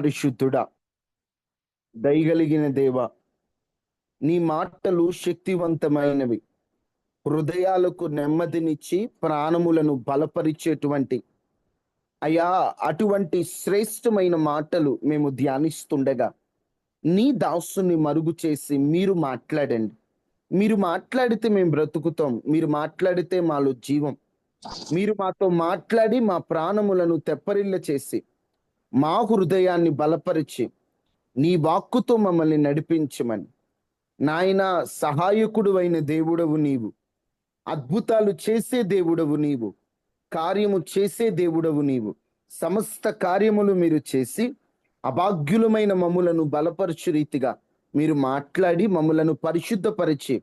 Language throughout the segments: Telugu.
పరిశుద్ధుడా, దయగలిగిన దేవ, నీ మాటలు శక్తివంతమైనవి, హృదయాలకు నెమ్మదినిచ్చి ప్రాణములను బలపరిచేటువంటి అయా అటువంటి శ్రేష్టమైన మాటలు మేము ధ్యానిస్తుండగా నీ దాసుని మరుగు చేసి మీరు మాట్లాడండి. మీరు మాట్లాడితే మేము బ్రతుకుతాం. మీరు మాట్లాడితే మాలో జీవం. మీరు మాతో మాట్లాడి మా ప్రాణములను తెప్పరిల్ల చేసి మా హృదయాన్ని బలపరిచి నీ వాక్కుతో మమ్మల్ని నడిపించమని. నాయన, సహాయకుడు అయిన దేవుడవు నీవు, అద్భుతాలు చేసే దేవుడవు నీవు, కార్యము చేసే దేవుడవు నీవు. సమస్త కార్యములు మీరు చేసి అభాగ్యులమైన మమ్ములను బలపరచు రీతిగా మీరు మాట్లాడి మమ్ములను పరిశుద్ధపరిచి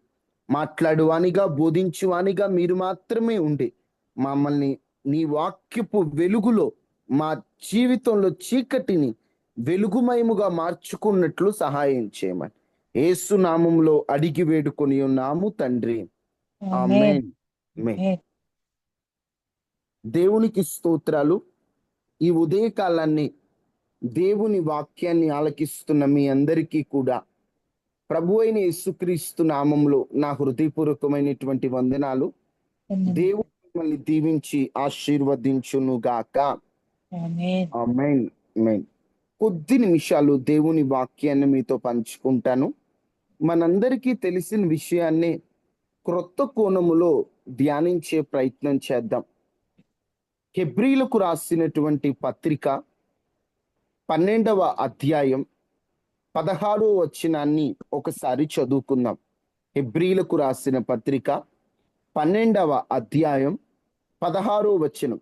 మాట్లాడువానిగా బోధించువానిగా మీరు మాత్రమే ఉండి మమ్మల్ని నీ వాక్యపు వెలుగులో మా జీవితంలో చీకటిని వెలుగుమయముగా మార్చుకున్నట్లు సహాయం చేయమని యేసు నామములో అడిగి వేడుకొని ఉన్నాము తండ్రి, ఆమేన్. దేవునికి స్తోత్రాలు. ఈ ఉదయకాలాన్ని దేవుని వాక్యాన్ని ఆలకిస్తున్న మీ అందరికీ కూడా ప్రభు అయిన యేసుక్రీస్తు నామంలో నా హృదయపూర్వకమైనటువంటి వందనాలు. దేవుడు మిమ్మల్ని దీవించి ఆశీర్వదించును గాక. ఆమేన్. కొద్ది నిమిషాలు దేవుని వాక్యాన్ని మీతో పంచుకుంటాను. మనందరికీ తెలిసిన విషయాన్ని క్రొత్త కోణములో ధ్యానించే ప్రయత్నం చేద్దాం. హెబ్రీలకు రాసినటువంటి పత్రిక 12వ అధ్యాయం 16వ వచనాన్ని ఒకసారి చదువుకుందాం. హెబ్రీలకు రాసిన పత్రిక 12వ అధ్యాయం 16వ వచనం.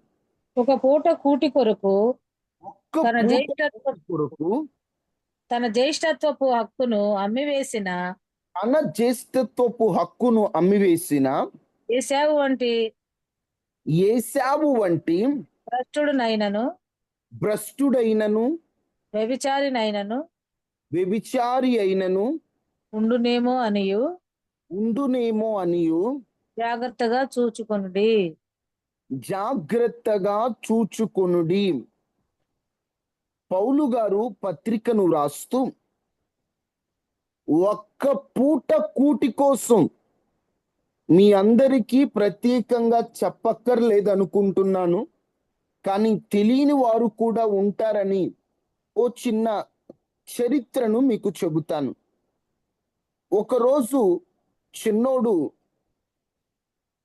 ఒక పూట కూటి కొరకు తన జ్యేష్ఠత్వపు హక్కును అమ్మివేసిన ఏశావు వంటి భ్రష్టుడైనను వ్యభిచారి అయినను ఉండునేమో అనియు జాగ్రత్తగా చూచుకొనుడి. పౌలు గారు పత్రికను రాస్తూ ఒక్క పూట కూటి కోసం, మీ అందరికీ ప్రత్యేకంగా చెప్పక్కర్లేదనుకుంటున్నాను, కానీ తెలియని వారు కూడా ఉంటారని ఓ చిన్న చరిత్రను మీకు చెబుతాను. ఒకరోజు చిన్నోడు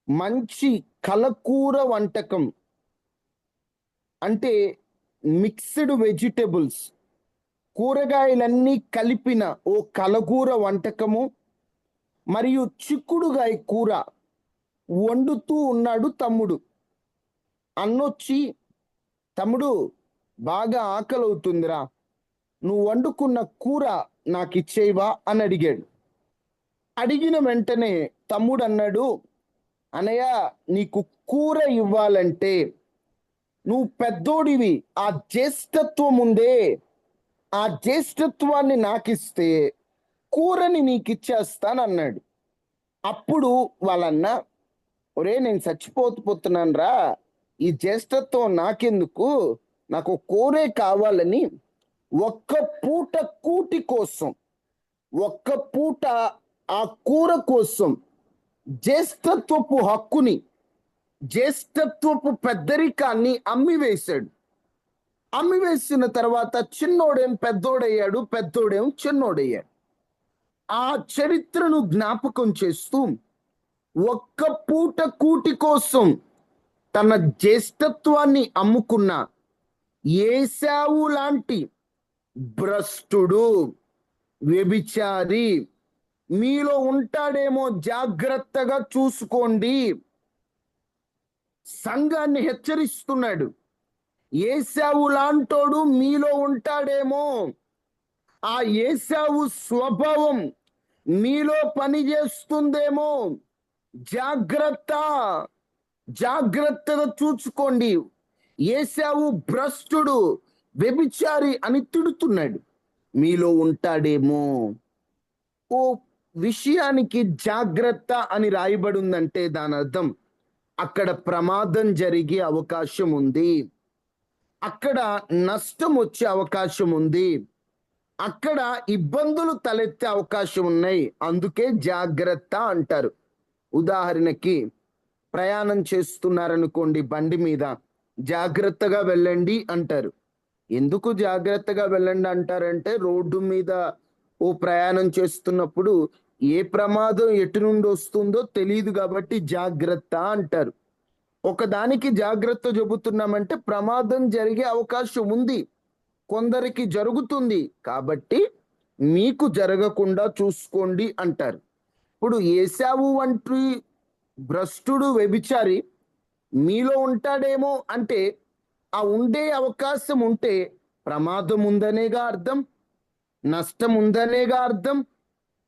మంచి కలకూర వంటకం, అంటే మిక్స్డ్ వెజిటబుల్స్, కూరగాయలన్నీ కలిపిన ఓ కలకూర వంటకము మరియు చిక్కుడుగాయ కూర వండుతూ ఉన్నాడు తమ్ముడు. అన్నొచ్చి, తమ్ముడు బాగా ఆకలి అవుతుందిరా, నువ్వు వండుకున్న కూర నాకు ఇచ్చేవా అని అడిగాడు. అడిగిన వెంటనే తమ్ముడు అన్నాడు, అన్నయ్య, నీకు కూర ఇవ్వాలంటే నువ్వు పెద్దోడివి, ఆ జ్యేష్ఠత్వం ఉందే, ఆ జ్యేష్ఠత్వాన్ని నాకిస్తే కూరని నీకు ఇచ్చేస్తానన్నాడు. అప్పుడు వాళ్ళన్న, ఒరే, నేను చచ్చిపోతున్నాను రా, ఈ జ్యేష్ఠత్వం నాకెందుకు, నాకు కూరే కావాలని ఒక్క పూట కూటి కోసం, ఒక్క పూట ఆ కూర కోసం జ్యేష్ఠత్వపు హక్కుని, జ్యేష్ఠత్వపు పెద్దరికాన్ని అమ్మివేశాడు. అమ్మివేసిన తర్వాత చిన్నోడేం పెద్దోడయ్యాడు, పెద్దోడేం చిన్నోడయ్యాడు. ఆ చరిత్రను జ్ఞాపకం చేస్తూ ఒక్క పూట కూటి కోసం తన జ్యేష్ఠత్వాన్ని అమ్ముకున్న ఏశావు లాంటి భ్రష్టుడు, వ్యభిచారి మీలో ఉంటాడేమో, జాగ్రత్తగా చూసుకోండి. సంఘాన్ని హెచ్చరిస్తున్నాడు. ఏశావు లాంటోడు మీలో ఉంటాడేమో, ఆ ఏశావు స్వభావం మీలో పనిచేస్తుందేమో, జాగ్రత్తగా చూసుకోండి. ఏశావు భ్రష్టుడు, వ్యభిచారి అని తిడుతున్నాడు. మీలో ఉంటాడేమో. ఓ విషయానికి జాగ్రత్త అని రాయబడి ఉందంటే దాని అర్థం అక్కడ ప్రమాదం జరిగే అవకాశం ఉంది. అక్కడ నష్టం వచ్చే అవకాశం ఉంది, అక్కడ ఇబ్బందులు తలెత్తే అవకాశం ఉన్నాయి. అందుకే జాగ్రత్త అంటారు. ఉదాహరణకి ప్రయాణం చేస్తున్నారనుకోండి, బండి మీద జాగ్రత్తగా వెళ్ళండి అంటారు. ఎందుకు జాగ్రత్తగా వెళ్ళండి అంటారంటే, రోడ్డు మీద ఓ ప్రయాణం చేస్తున్నప్పుడు ఏ ప్రమాదం ఎటు నుండి వస్తుందో తెలియదు కాబట్టి జాగ్రత్త అంటారు. ఒకదానికి జాగ్రత్త చెబుతున్నామంటే ప్రమాదం జరిగే అవకాశం ఉంది, కొందరికి జరుగుతుంది, కాబట్టి మీకు జరగకుండా చూసుకోండి అంటారు. ఇప్పుడు ఏశావు వంటి భ్రష్టుడు, వ్యభిచారి మీలో ఉంటాడేమో అంటే ఆ ఉండే అవకాశం ఉంటే ప్రమాదం ఉందనేగా అర్థం, నష్టం ఉందనేగా అర్థం,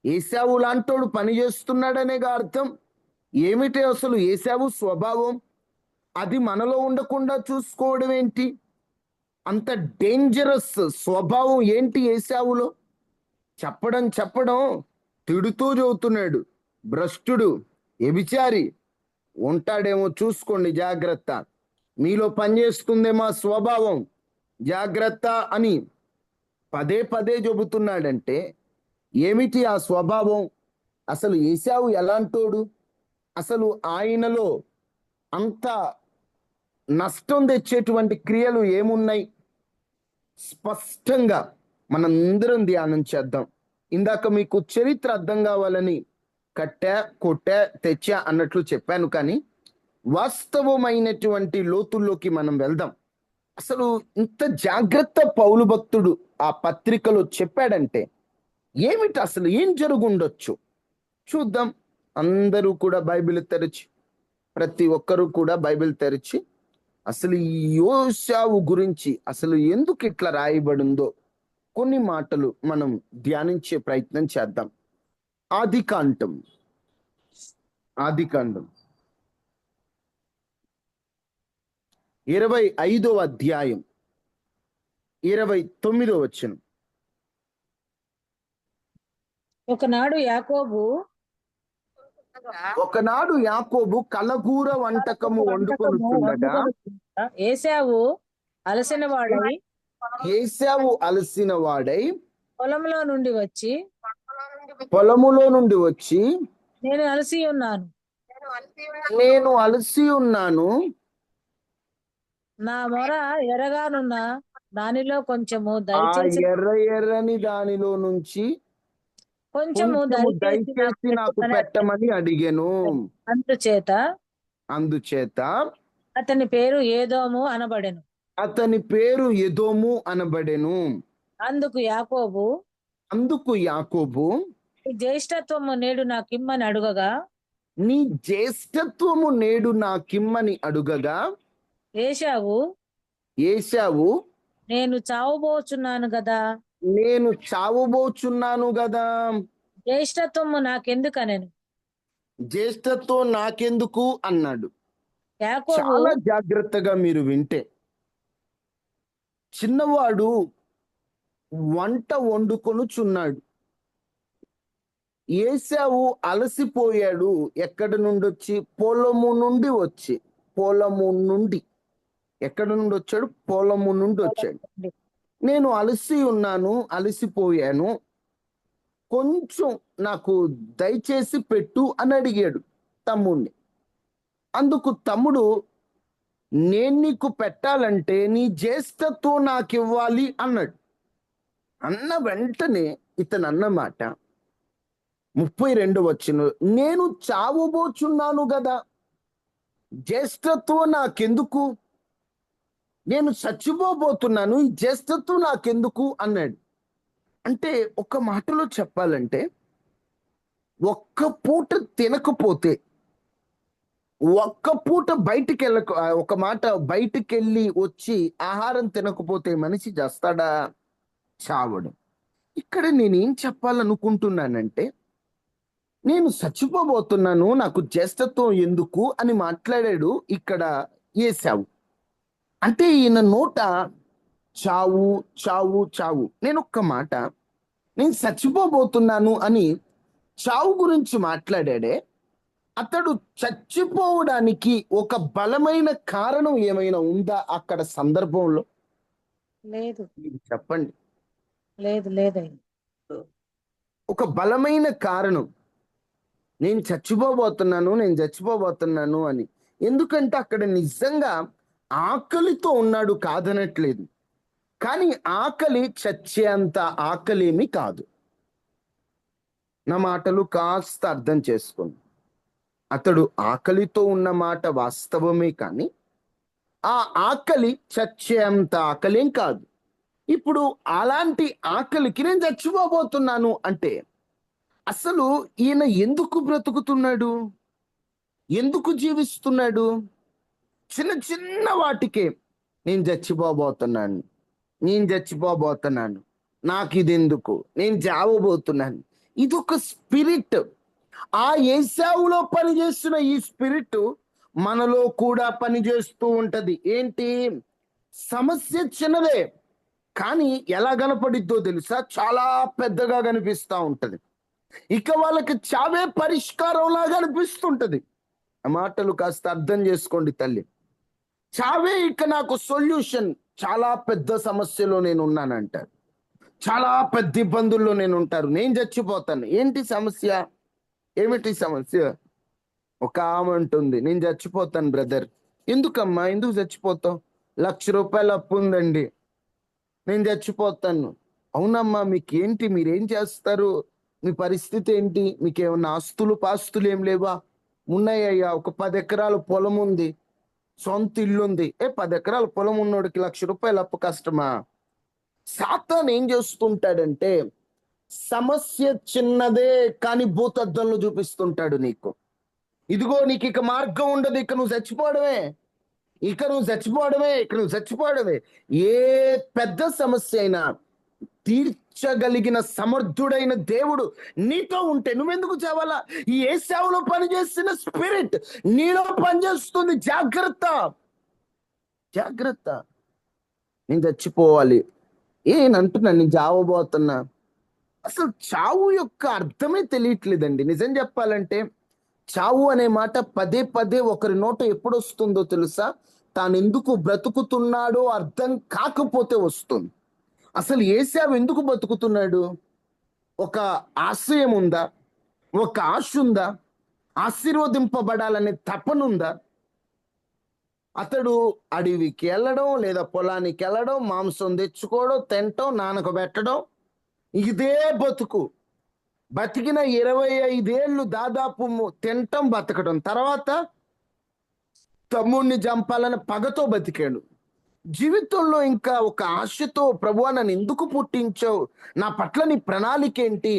ఏశావు లాంటోడు పని చేస్తున్నాడనేగా అర్థం. ఏమిటి అసలు ఏశావు స్వభావం? అది మనలో ఉండకుండా చూసుకోవడం ఏంటి? అంత డేంజరస్ స్వభావం ఏంటి ఏశావులో? చెప్పడం తిడుతూ చదువుతున్నాడు. భ్రష్టుడు, వ్యభిచారి ఉంటాడేమో చూసుకోండి జాగ్రత్త, మీలో పనిచేస్తుందేమో ఆ స్వభావం, జాగ్రత్త అని పదే పదే చెబుతున్నాడంటే ఏమిటి ఆ స్వభావం? అసలు ఏశావు ఎలాంటోడు? అసలు ఆయనలో అంత నష్టం తెచ్చేటువంటి క్రియలు ఏమున్నాయి? స్పష్టంగా మనందరం ధ్యానం చేద్దాం. ఇందాక మీకు చరిత్ర అర్థం కావాలని కట్టా కొట్టా తెచ్చా అన్నట్లు చెప్పాను, కానీ వాస్తవమైనటువంటి లోతుల్లోకి మనం వెళ్దాం. అసలు ఇంత జాగ్రత్త పౌలు భక్తుడు ఆ పత్రికలో చెప్పాడంటే ఏమిటి, అసలు ఏం జరుగుండొచ్చు చూద్దాం. అందరూ కూడా బైబిల్ తెరిచి, ప్రతి ఒక్కరూ కూడా బైబిల్ తెరిచి అసలు ఈ యోశావు గురించి అసలు ఎందుకు ఇట్లా రాయబడిందో కొన్ని మాటలు మనం ధ్యానించే ప్రయత్నం చేద్దాం. ఆదికాండం 25వ అధ్యాయం 29వ వచనం. ఒకనాడు యాకోబు కలగూర వంటకము వండుకొనుచుండగా ఏశావు అలసిన వాడై పొలములో నుండి వచ్చి నేను అలసి ఉన్నాను, నా మొర ఎర్రగానున్న దానిలో కొంచెము దయచేసి, ఎర్రని దానిలో నుంచి కొంచెము దయచేసి నాకు పెట్టమని అడిగాను. అందుచేత అతని పేరు ఏదోము అనబడెను. అందుకు యాకోబు జ్యేష్ఠత్వము నేడు నాకిమ్మని అడుగగా, నీ జ్యేష్ఠత్వము నేడు నాకిమ్మని అడుగగా ఏశావు నేను చావబోచున్నాను గదా, జ్యేష్ఠత్వము నాకెందుకు అన్నాడు. యాకోబు చాలా జాగ్రత్తగా మీరు వింటే, చిన్నవాడు వంట వండుకొనుచున్నాడు. ఏశావు అలసిపోయాడు. ఎక్కడి నుండి వచ్చి? పొలము నుండి ఎక్కడి నుండి వచ్చాడు? పొలము నుండి వచ్చాడు. నేను అలసిపోయాను, కొంచెం నాకు దయచేసి పెట్టు అని అడిగాడు తమ్ముడిని. అందుకు తమ్ముడు, నేను నీకు పెట్టాలంటే నీ జ్యేష్ఠత్వం నాకు ఇవ్వాలి అన్నాడు. అన్న వెంటనే ఇతను అన్నమాట 32వ వచనం, నేను చావబోచున్నాను కదా, జ్యేష్ఠత్వం నాకెందుకు, నేను చచ్చిపోబోతున్నాను, ఈ జ్యేష్ఠత్వం నాకెందుకు అన్నాడు. అంటే ఒక మాటలో చెప్పాలంటే, ఒక్క పూట తినకపోతే, ఒక్క పూట బయటికెళ్ళి వచ్చి ఆహారం తినకపోతే మనిషి చేస్తాడా? చావడు. ఇక్కడ నేనేం చెప్పాలనుకుంటున్నానంటే, నేను చచ్చిపోబోతున్నాను, నాకు జ్యేష్ఠత్వం ఎందుకు అని మాట్లాడాడు ఇక్కడ ఏశావు. అంటే ఈయన నోట చావు చావు చావు. నేను ఒక్క మాట, నేను చచ్చిపోబోతున్నాను అని చావు గురించి మాట్లాడాడే, అతడు చచ్చిపోవడానికి ఒక బలమైన కారణం ఏమైనా ఉందా అక్కడ సందర్భంలో? లేదు. మీరు చెప్పండి. లేదు. లేదయ్యా. ఒక బలమైన కారణం, నేను చచ్చిపోబోతున్నాను అని. ఎందుకంటే అక్కడ నిజంగా ఆకలితో ఉన్నాడు, కాదనట్లేదు. కానీ ఆకలి చచ్చేంత ఆకలేమి కాదు. నా మాటలు కాస్త అర్థం చేసుకోండి. అతడు ఆకలితో ఉన్న మాట వాస్తవమే, కానీ ఆ ఆకలి చచ్చేంత ఆకలేం కాదు. ఇప్పుడు అలాంటి ఆకలికి నేను చచ్చిపోబోతున్నాను అంటే అసలు ఈయన ఎందుకు బ్రతుకుతున్నాడు, ఎందుకు జీవిస్తున్నాడు? చిన్న చిన్న వాటికే నేను చచ్చిపోబోతున్నాను, నేను చచ్చిపోబోతున్నాను, నాకు ఇది ఎందుకు, నేను చావబోతున్నాను. ఇది ఒక స్పిరిట్. ఆ ఏశావులో పనిచేస్తున్న ఈ స్పిరిట్ మనలో కూడా పనిచేస్తూ ఉంటది. ఏంటి? సమస్య చిన్నదే, కానీ ఎలా కనపడిద్దో తెలుసా? చాలా పెద్దగా కనిపిస్తా ఉంటది. ఇక వాళ్ళకి చావే పరిష్కారంలాగా అనిపిస్తుంటది. ఆ మాటలు కాస్త అర్థం చేసుకోండి తల్లి. చావే ఇక నాకు సొల్యూషన్. చాలా పెద్ద సమస్యలో నేను ఉన్నానంటారు, చాలా పెద్ద ఇబ్బందుల్లో నేను చచ్చిపోతాను. ఏంటి సమస్య? ఏమిటి సమస్య? ఒక ఆమె అంటుంది, నేను చచ్చిపోతాను బ్రదర్. ఎందుకమ్మా, ఎందుకు చచ్చిపోతావు? ₹1,00,000 అప్పు ఉందండి, నేను చచ్చిపోతాను. అవునమ్మా, మీకేంటి, మీరేం చేస్తారు, మీ పరిస్థితి ఏంటి, మీకేమన్నా ఆస్తులు పాస్తులు ఏం లేవా? ఉన్నాయ్యా, ఒక 10 ఎకరాల పొలం ఉంది, సొంత ఇల్లు ఉంది. 10 ఎకరాల పొలం ఉన్నోడికి ₹1,00,000 అప్పు కష్టమా? సాతాన్ ఏం చేస్తుంటాడంటే సమస్య చిన్నదే కానీ భూతద్దంలో చూపిస్తుంటాడు నీకు. ఇదిగో నీకు ఇక మార్గం ఉండదు, ఇక నువ్వు చచ్చిపోవడమే, ఇక నువ్వు చచ్చిపోవడమే. ఏ పెద్ద సమస్య అయినా తీర్చగలిగిన సమర్థుడైన దేవుడు నీతో ఉంటే నువ్వెందుకు చావాలా? ఈ ఏశావులో పనిచేసిన స్పిరిట్ నీలో పనిచేస్తుంది. జాగ్రత్త, జాగ్రత్త. నేను చచ్చిపోవాలి, ఏనంటున్నా, నేను చావబోతున్నా. అసలు చావు యొక్క అర్థమే తెలియట్లేదండి. నిజం చెప్పాలంటే చావు అనే మాట పదే పదే ఒకరి నోట ఎప్పుడు వస్తుందో తెలుసా? తాను ఎందుకు బ్రతుకుతున్నాడో అర్థం కాకపోతే వస్తుంది. అసలు ఏశావు ఎందుకు బతుకుతున్నాడు? ఒక ఆశయం ఉందా? ఒక ఆశ ఉందా? ఆశీర్వదింపబడాలనే తపనుందా? అతడు అడవికి వెళ్ళడం, లేదా పొలానికి వెళ్ళడం, మాంసం తెచ్చుకోవడం, తినటం, నానకబెట్టడం, ఇదే బతుకు. బతికిన 25 ఏళ్ళు దాదాపు తినటం, బతకడం. తర్వాత తమ్ముడిని చంపాలని పగతో బతికాడు. జీవితంలో ఇంకా ఒక ఆశతో, ప్రభువా నన్ను ఎందుకు పుట్టించావు, నా పట్ల నీ ప్రణాళిక ఏంటి,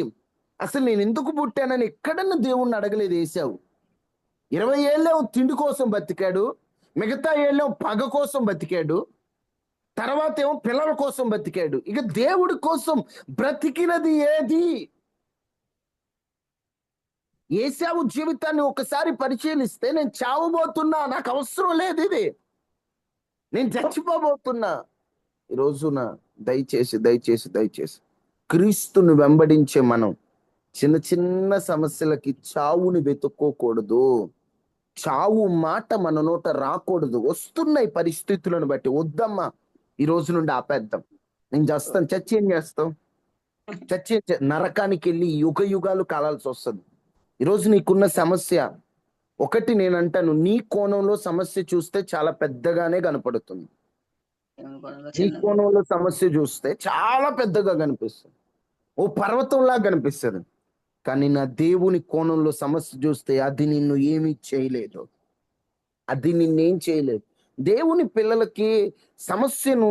అసలు నేను ఎందుకు పుట్టానని ఎక్కడన్నా దేవుణ్ణి అడగలేదు ఏశావు. 20 ఏళ్ళేమో తిండి కోసం బతికాడు, మిగతా ఏళ్ళేమో పగ కోసం బతికాడు, తర్వాత ఏమో పిల్లల కోసం బతికాడు. ఇక దేవుడి కోసం బ్రతికినది ఏది? ఏశావు జీవితాన్ని ఒకసారి పరిశీలిస్తే, నేను చావబోతున్నా, నాకు అవసరం లేదు ఇది, నేను చచ్చిపోబోతున్నా. ఈ రోజున దయచేసి దయచేసి దయచేసి క్రీస్తుని వెంబడించే మనం చిన్న చిన్న సమస్యలకి చావుని వెతుక్కోకూడదు. చావు మాట మన నోట రాకూడదు. వస్తున్నాయి పరిస్థితులను బట్టి, వద్దమ్మా, ఈ రోజు నుండి ఆపేద్దాం, నేను చేస్తాను. చచ్చి ఏం చేస్తావు? నరకానికి వెళ్ళి యుగ యుగాలు కాలాల్సి వస్తుంది. ఈరోజు నీకున్న సమస్య ఒకటి, నేను అంటాను, నీ కోణంలో సమస్య చూస్తే చాలా పెద్దగానే కనపడుతుంది. నీ కోణంలో సమస్య చూస్తే చాలా పెద్దగా కనిపిస్తుంది, ఓ పర్వతంలా కనిపిస్తుంది. కానీ నా దేవుని కోణంలో సమస్య చూస్తే అది నిన్ను ఏమీ చేయలేదు, అది నిన్నేం చేయలేదు. దేవుని పిల్లలకి సమస్యను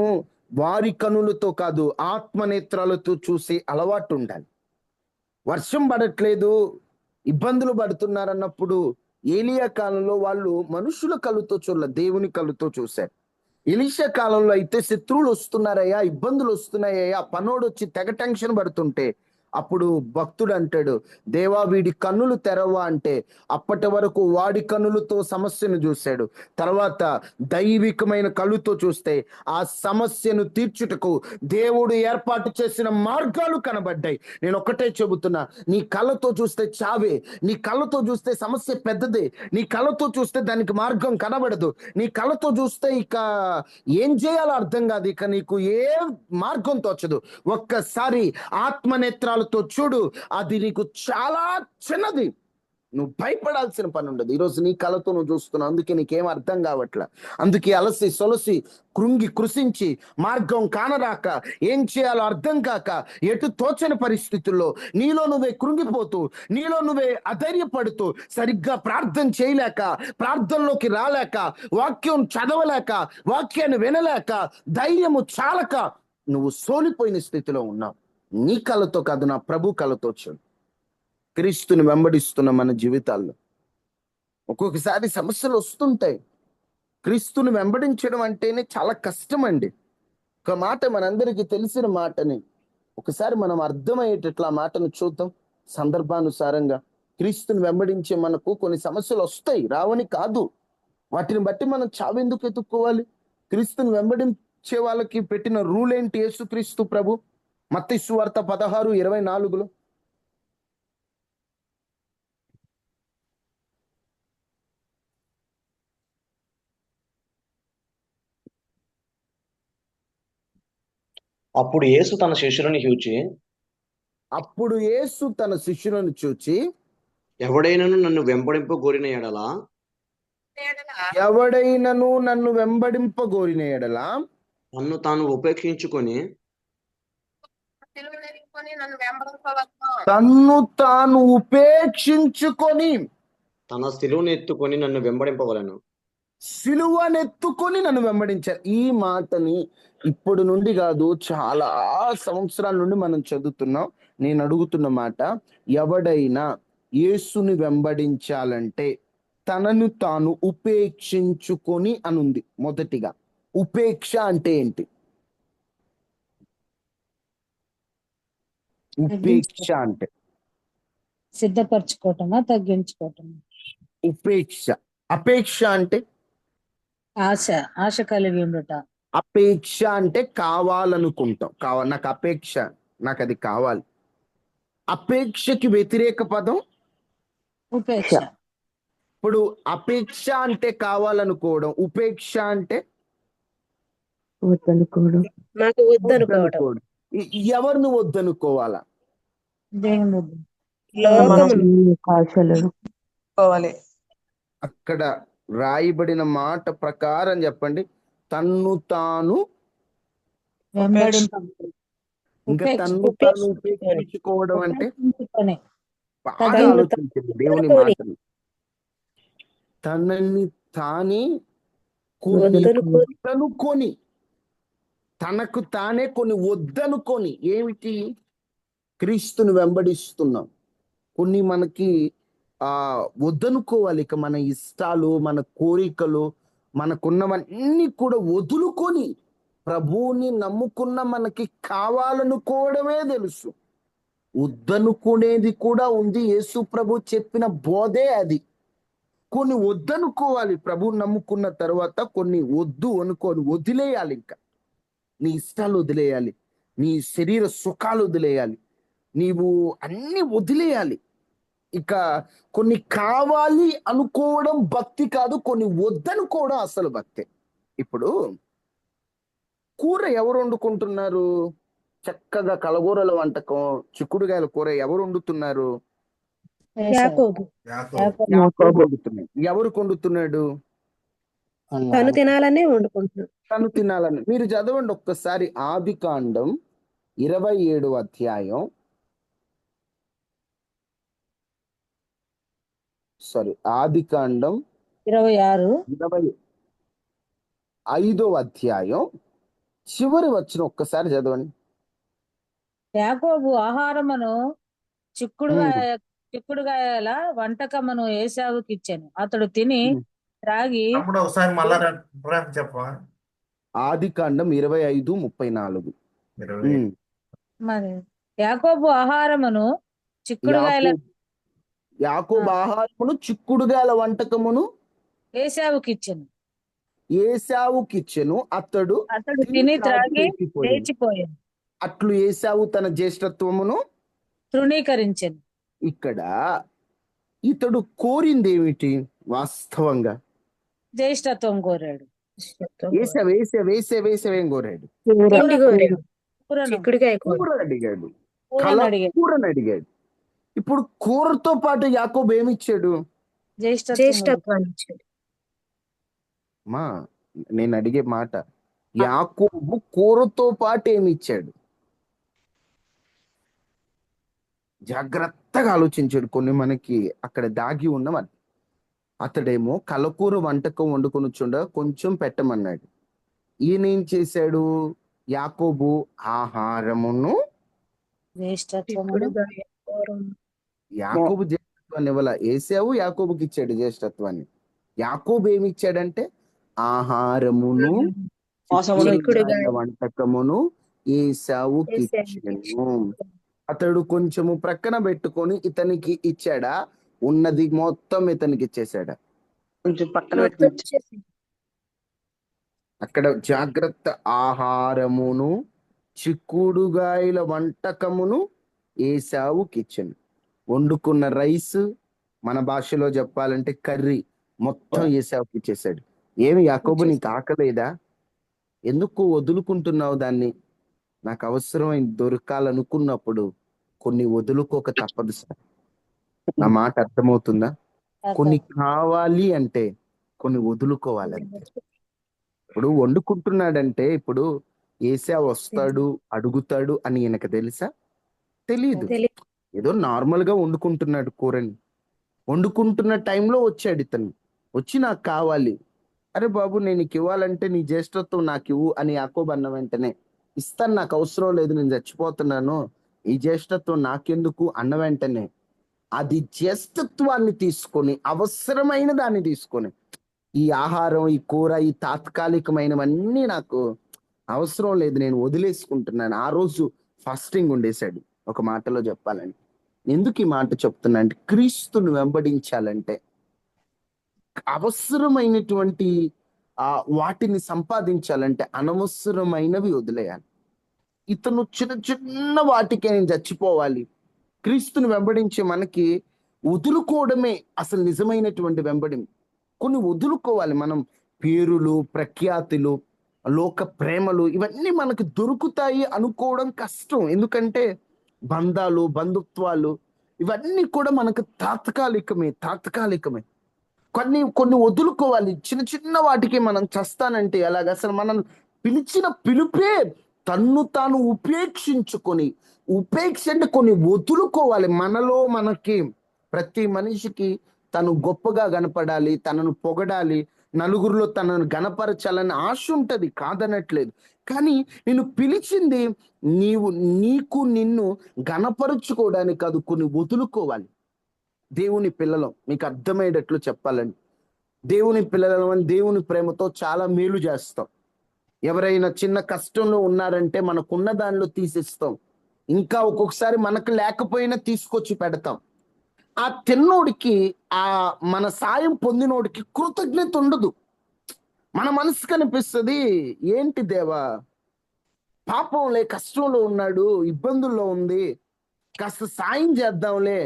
వారి కనులతో కాదు, ఆత్మనేత్రాలతో చూసే అలవాటు ఉండాలి. వర్షం పడట్లేదు, ఇబ్బందులు పడుతున్నారన్నప్పుడు ఏలియా కాలంలో వాళ్ళు మనుషుల కళ్ళుతో చూడలే, దేవుని కళ్ళుతో చూశారు. ఎలీషా కాలంలో అయితే శత్రువులు వస్తున్నారయ్యా, ఇబ్బందులు వస్తున్నాయ్యా, పనోడు వచ్చి తెగ టెన్షన్ పడుతుంటే అప్పుడు భక్తుడు అంటాడు, దేవా వీడి కన్నులు తెరవా అంటే అప్పటి వరకు వాడి కన్నులతో సమస్యను చూశాడు. తర్వాత దైవికమైన కళ్ళుతో చూస్తే ఆ సమస్యను తీర్చుటకు దేవుడు ఏర్పాటు చేసిన మార్గాలు కనబడ్డాయి. నేను ఒకటే చెబుతున్నా, నీ కళ్ళతో చూస్తే చావే, నీ కళ్ళతో చూస్తే సమస్య పెద్దదే, నీ కళ్ళతో చూస్తే దానికి మార్గం కనబడదు, నీ కళ్ళతో చూస్తే ఇక ఏం చేయాలో అర్థం కాదు, ఇక నీకు ఏ మార్గం తోచదు. ఒక్కసారి ఆత్మనేత్రాలతో చూడు, అది నీకు చాలా చిన్నది, నువ్వు భయపడాల్సిన పని ఉండదు. ఈరోజు నీ కళతో నువ్వు చూస్తున్నావు, అందుకే నీకేం అర్థం కావట్లా, అందుకే అలసి సొలసి కృంగి కృషించి మార్గం కానరాక ఏం చేయాలో అర్థం కాక ఎటు తోచని పరిస్థితుల్లో నీలో నువ్వే కృంగిపోతూ, నీలో నువ్వే అధైర్యపడుతూ, సరిగ్గా ప్రార్థన చేయలేక, ప్రార్థనలోకి రాలేక, వాక్యం చదవలేక, వాక్యాన్ని వినలేక, ధైర్యము చాలక నువ్వు సోలిపోయిన స్థితిలో ఉన్నావు. నీ కళతో కాదు, నా ప్రభు కళతో చూడు. క్రీస్తుని వెంబడిస్తున్న మన జీవితాల్లో ఒక్కొక్కసారి సమస్యలు వస్తుంటాయి. క్రీస్తుని వెంబడించడం అంటేనే చాలా కష్టం అండి. ఒక మాట మనందరికీ తెలిసిన మాటని ఒకసారి మనం అర్థమయ్యేటట్లు ఆ మాటను చూద్దాం సందర్భానుసారంగా. క్రీస్తుని వెంబడించే మనకు కొన్ని సమస్యలు వస్తాయి, రావని కాదు. వాటిని బట్టి మనం చావెందుకు ఎత్తుక్కోవాలి? క్రీస్తుని వెంబడించే వాళ్ళకి పెట్టిన రూల్ ఏంటి యేసుక్రీస్తు ప్రభు? మత్తయి సువార్త 16:24. అప్పుడు యేసు తన శిష్యులను చూచి, అప్పుడు యేసు తన శిష్యులను చూచి, ఎవడైనను నన్ను వెంబడింపగోరిన ఎడల ఎవడైనను నన్ను వెంబడింపగోరిన ఎడల తన్ను తాను ఉపేక్షించుకొని తన్ను తాను ఉపేక్షించుకొని తన శిలువను ఎత్తుకొని నన్ను వెంబడింపవలెను. సిలువనెత్తుకొని నన్ను వెంబడించారు. ఈ మాటని ఇప్పుడు నుండి కాదు, చాలా సంవత్సరాల నుండి మనం చదువుతున్నాం. నేను అడుగుతున్న మాట, ఎవడైనా యేసుని వెంబడించాలంటే తనను తాను ఉపేక్షించుకొని అనుంది. మొదటిగా ఉపేక్ష అంటే ఏంటి? ఉపేక్ష అంటే సిద్ధపరచుకోవటమా, తగ్గించుకోవటమా? ఉపేక్ష. అపేక్ష అంటే ఆశ, ఆశ కలిగి ఉండుట. అపేక్ష అంటే కావాలనుకుంటాం, నాకు అపేక్ష, నాకు అది కావాలి. అపేక్షకి వ్యతిరేక పదం ఉపేక్ష. ఇప్పుడు అపేక్ష అంటే కావాలనుకోవడం, ఉపేక్ష అంటే వద్దనుకోవడం. నాకు వద్దనుకోవడం. వద్దనుకోవడం. ఎవరిని వద్దనుకోవాలా? దేవుని వద్ద. లోకమును ఆశలను కోవాలి. అక్కడ రాయబడిన మాట ప్రకారం చెప్పండి. తన్ను తాను వెంబడింప ఇంకా ఉపేక్ష. తన్ను తాను ఉపేక్షించుకోవడం అంటే ఉపేక్షించుకొని. బాగా తగిన ఆలోచించండి దేవుని మాటలు. తనని తానే వద్దనుకొని, తనకు తానే కొన్ని వద్దనుకొని, ఏమిటి? క్రీస్తుని వెంబడిస్తున్నాం, కొన్ని మనకి వద్దనుకోవాలి. ఇక మన ఇష్టాలు, మన కోరికలు, మనకున్నవన్నీ కూడా వదులుకొని ప్రభువుని నమ్ముకున్న మనకి కావాలనుకోవడమే తెలుసు. వద్దనుకునేది కూడా ఉంది. యేసు ప్రభు చెప్పిన బోధే అది. కొన్ని వద్దనుకోవాలి. ప్రభువు నమ్ముకున్న తర్వాత కొన్ని వద్దు అనుకోని వదిలేయాలి. ఇంకా నీ ఇష్టాలు వదిలేయాలి, నీ శరీర సుఖాలు వదిలేయాలి, నీవు అన్ని వదిలేయాలి. ఇక కొన్ని కావాలి అనుకోవడం భక్తి కాదు, కొన్ని వద్దనుకోవడం అసలు భక్తి. ఇప్పుడు కూర ఎవరు వండుకుంటున్నారు? చక్కగా కలగూరల వంటకం, చిక్కుడుగాయల కూర ఎవరు వండుతున్నారు? యాకోబు యాకోబు వండుతున్నాడు. ఎవరు వండుతున్నాడు? తను తినాలనే వండుకుంటున్నాడు. తను తినాలని. మీరు చదవండి ఒక్కసారి ఆదికాండం 27వ అధ్యాయం, ఆదికాండం 25వ అధ్యాయం చివరి వచనం ఒక్కసారి చదవండి. యాకోబు ఆహారమును చిక్కుడుగాయల వంటకమును ఏశావుకి ఇచ్చాను. అతడు తిని త్రాగి. ఒకసారి మళ్ళా చెప్పవా? ఆదికాండం 25:34. మరి యాకోబు ఆహారమును చిక్కుడుగాయల యాకోబు ఆహారమును చిక్కుడుగాయల వంటకమును ఏశావుకిచ్చెను. ఏశావుకిచ్చెను, అతడు అతడు తిని త్రాగి లేచిపోయాను. లేచిపోయాను, అట్లు ఏశావు తన జ్యేష్ఠత్వమును. తృణీకరించెను. ఇక్కడ ఇతడు కోరింది ఏమిటి వాస్తవంగా? జ్యేష్ఠత్వం కోరాడు. వేసేవేం కోరాడు? పిండి కోరాడు. కూరను చిక్కుడుకాయ కూర. కూర అడిగాడు, కూరను అడిగాడు. కూరని అడిగాడు. ఇప్పుడు కూరతో పాటు యాకోబు ఏమి ఇచ్చాడు? జ్యేష్ఠత్వాన్ని ఇచ్చాడు. మా నేను అడిగే మాట, యాకోబు కూరతో పాటు ఏమి ఇచ్చాడు? జాగ్రత్తగా ఆలోచించాడు. కొన్ని మనకి అక్కడ దాగి ఉన్నవని. అతడేమో కలకూర వంటకం వండుకొని కొంచెం పెట్టమన్నాడు. ఈయన ఏం చేశాడు? యాకోబు ఆహారమును, జ్యేష్ఠత్వమును చిక్కుడుకాయ కూర. యాకోబు జ్యేష్ఠత్వాన్ని ఇవ్వాల, ఏసావు యాకోబుకి ఇచ్చాడు జ్యేష్ఠత్వాన్ని. యాకోబు ఏమి ఇచ్చాడంటే ఆహారమును చిక్కుడుకాయ వంటకమును ఏసావుకి ఇచ్చాను. అతడు కొంచెము ప్రక్కన పెట్టుకొని ఇతనికి ఇచ్చాడా? ఉన్నది మొత్తం ఇతనికి ఇచ్చేసాడా? కొంచెం పక్కన మొత్తం అక్కడ జాగ్రత్త. ఆహారమును చిక్కుడుగాయల వంటకమును ఏసావుకి ఇచ్చాను. వండుకున్న రైస్, మన భాషలో చెప్పాలంటే కర్రీ, మొత్తం ఏసావుకి ఇచ్చేసాడు. ఏమి యాకోబు, నీకు ఆకలేదా? ఎందుకు వదులుకుంటున్నావు దాన్ని? నాకు అవసరమైన దొరకాలనుకున్నప్పుడు కొన్ని వదులుకోక తప్పదు సార్. నా మాట అర్థమవుతుందా? కొన్ని కావాలి అంటే కొన్ని వదులుకోవాలంటే. ఇప్పుడు వండుకుంటున్నాడంటే ఇప్పుడు ఏసావు వస్తాడు అడుగుతాడు అని ఈయనకు తెలుసా? తెలీదు. ఏదో నార్మల్ గా వండుకుంటున్నాడు కూరని. వండుకుంటున్న టైంలో వచ్చాడు ఇతను. వచ్చి నాకు కావాలి. అరే బాబు, నేను నీకు ఇవ్వాలంటే నీ జ్యేష్ఠత్వం నాకు ఇవ్వు అని యాకోబు అన్న వెంటనే, ఇస్తాను, నాకు అవసరం లేదు, నేను చచ్చిపోతున్నాను, ఈ జ్యేష్ఠత్వం నాకెందుకు అన్న వెంటనే అది జ్యేష్ఠత్వాన్ని తీసుకొని, అవసరమైన దాన్ని తీసుకొని, ఈ ఆహారం, ఈ కూర, ఈ తాత్కాలికమైనవన్నీ నాకు అవసరం లేదు, నేను వదిలేసుకుంటున్నాను. ఆ రోజు ఫాస్టింగ్ ఉండేశాడు. ఒక మాటలో చెప్పాలంటే, ఎందుకు ఈ మాట చెప్తున్నా అంటే, క్రీస్తును వెంబడించాలంటే అవసరమైనటువంటి వాటిని సంపాదించాలంటే అనవసరమైనవి వదిలేయాలి. ఇతను చిన్న చిన్న వాటికే నేను చచ్చిపోవాలి. క్రీస్తుని వెంబడించే మనకి వదులుకోవడమే అసలు నిజమైనటువంటి వెంబడింపు. కొన్ని వదులుకోవాలి మనం. పేరులు, ప్రఖ్యాతులు, లోక ప్రేమలు, ఇవన్నీ మనకు దొరుకుతాయి అనుకోవడం కష్టం. ఎందుకంటే బంధాలు, బంధుత్వాలు ఇవన్నీ కూడా మనకు తాత్కాలికమే. కొన్ని వదులుకోవాలి. చిన్న చిన్న వాటికి మనం చస్తానంటే ఎలాగ? అసలు మనం పిలిచిన పిలుపే తన్ను తాను ఉపేక్షించుకొని, ఉపేక్ష అంటే కొన్ని వదులుకోవాలి. మనలో మనకి ప్రతి మనిషికి తను గొప్పగా కనపడాలి, తనను పొగడాలి, నలుగురిలో తనను గణపరచాలని ఆశ ఉంటది, కాదనట్లేదు. కానీ నేను పిలిచింది నీకు నిన్ను గణపరుచుకోవడానికి కాదు, కొన్ని వదులుకోవాలి. దేవుని పిల్లలం, మీకు అర్థమయ్యేటట్లు చెప్పాలండి, దేవుని పిల్లలం దేవుని ప్రేమతో చాలా మేలు చేస్తాం. ఎవరైనా చిన్న కష్టంలో ఉన్నారంటే మనకున్న దానిలో తీసిస్తాం. ఇంకా ఒక్కొక్కసారి మనకు లేకపోయినా తీసుకొచ్చి పెడతాం. ఆ తిన్నోడికి, ఆ మన సాయం పొందినోడికి కృతజ్ఞత ఉండదు. మన మనసు కనిపిస్తుంది, ఏంటి దేవా, పాపంలే, కష్టంలో ఉన్నాడు, ఇబ్బందుల్లో ఉంది, కాస్త సాయం చేద్దాంలే,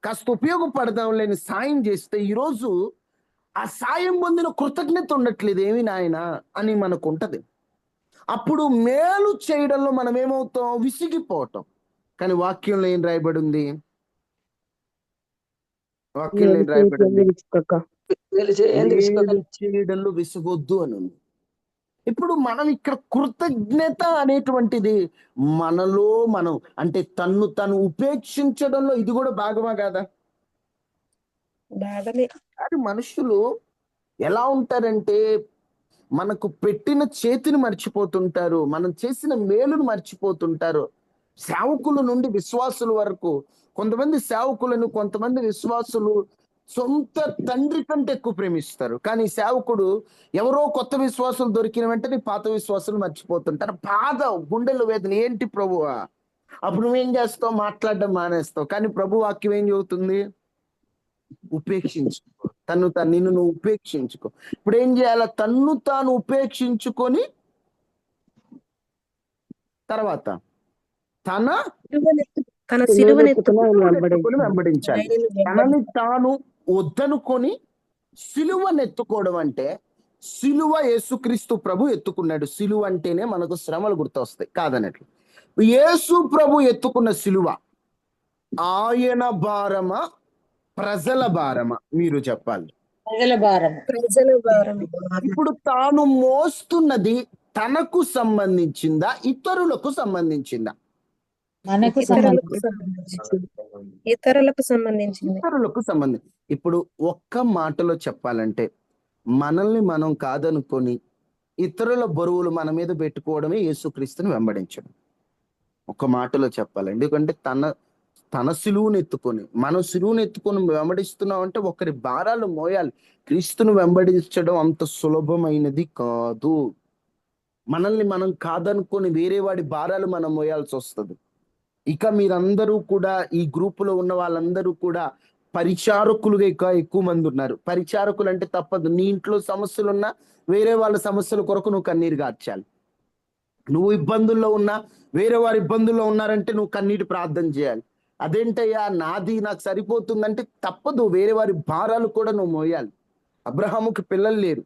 కాస్త ఉపయోగపడదాంలే అని సాయం చేస్తే ఈరోజు ఆ సాయం పొందిన కృతజ్ఞత ఉండట్లేదు, ఏమి నాయన అని మనకు ఉంటది. అప్పుడు మేలు చేయడంలో మనం ఏమవుతాం? విసిగిపోవటం. కానీ వాక్యంలో ఏం రాయబడి ఉంది? వాక్యంలో ఏం రాయబడి ఉంది? మేలు చేయడంలో విసుగొద్దు అని ఉంది. ఇప్పుడు మనం ఇక్కడ కృతజ్ఞత అనేటువంటిది మనలో మనం, అంటే తను ఉపేక్షించడంలో ఇది కూడా భాగమా కాదా? కానీ మనుషులు ఎలా ఉంటారంటే, మనకు పెట్టిన చేతిని మర్చిపోతుంటారు, మనం చేసిన మేలును మర్చిపోతుంటారు. సేవకుల నుండి విశ్వాసుల వరకు, కొంతమంది సేవకులను, కొంతమంది విశ్వాసులు సొంత తండ్రి కంటే ఎక్కువ ప్రేమిస్తారు. కానీ సేవకుడు ఎవరో కొత్త విశ్వాసులు దొరికిన వెంటనే పాత విశ్వాసులు మర్చిపోతుంటారు. బాధ, గుండెల వేదన, ఏంటి ప్రభువా అప్పుడు నువ్వేం చేస్తావు? మాట్లాడడం మానేస్తావు. కానీ ప్రభు వాక్యం ఏం చెబుతుంది? ఉపేక్షించుకో, నిన్ను నువ్వు ఉపేక్షించుకో. ఇప్పుడు ఏం చేయాలి? తన్ను తాను ఉపేక్షించుకొని తర్వాత తన తన సిలువనెత్తుకుని సిలువనెత్తుకొని వెంబడించాలి. ఆయనను తనని తాను వద్దనుకొని సిలువనెత్తుకోవడం అంటే, సిలువ యేసుక్రీస్తు ప్రభు ఎత్తుకున్నాడు. సిలువ అంటేనే మనకు శ్రమలు గుర్తొస్తాయి కాదన్నట్లు. యేసు ప్రభు ఎత్తుకున్న సిలువ ఆయన భారమా, ప్రజల భారమా? మీరు చెప్పాలి. ప్రజల భారం. ప్రజల భారం. ఇప్పుడు తాను మోస్తున్నది తనకు సంబంధించిందా, ఇతరులకు సంబంధించిందా? మనకు ఇతరులకు సంబంధించి సంబంధించింది. ఇతరులకు సంబంధించింది. ఇతరులకు సంబంధించి. ఇప్పుడు ఒక్క మాటలో చెప్పాలంటే, మనల్ని మనం కాదనుకొని ఇతరుల బరువులు మన మీద పెట్టుకోవడమే యేసుక్రీస్తుని వెంబడించడం. ఒక మాటలో చెప్పాలి. ఎందుకంటే తన సిలువును ఎత్తుకొని, మనం సిలువును ఎత్తుకొని వెంబడిస్తున్నాం అంటే ఒకరి భారాలు మోయాలి. క్రీస్తును వెంబడించడం అంత సులభమైనది కాదు. మనల్ని మనం కాదనుకొని వేరే వాడి భారాలు మనం మోయాల్సి వస్తుంది. ఇక మీరందరూ కూడా, ఈ గ్రూపులో ఉన్న వాళ్ళందరూ కూడా పరిచారకులుగా ఎక్కువ మంది ఉన్నారు. పరిచారకులు అంటే తప్పదు. నీ ఇంట్లో సమస్యలున్నా వేరే వాళ్ళ సమస్యల కొరకు నువ్వు కన్నీరు గార్చాలి. నువ్వు ఇబ్బందుల్లో ఉన్నా వేరే వారి ఇబ్బందుల్లో ఉన్నారంటే నువ్వు కన్నీటి ప్రార్థన చేయాలి. అదేంటయ్యా నాది నాకు సరిపోతుందంటే తప్పదు. వేరే వారి భారాలు కూడా నువ్వు మోయాలి. అబ్రహాముకి పిల్లలు లేరు.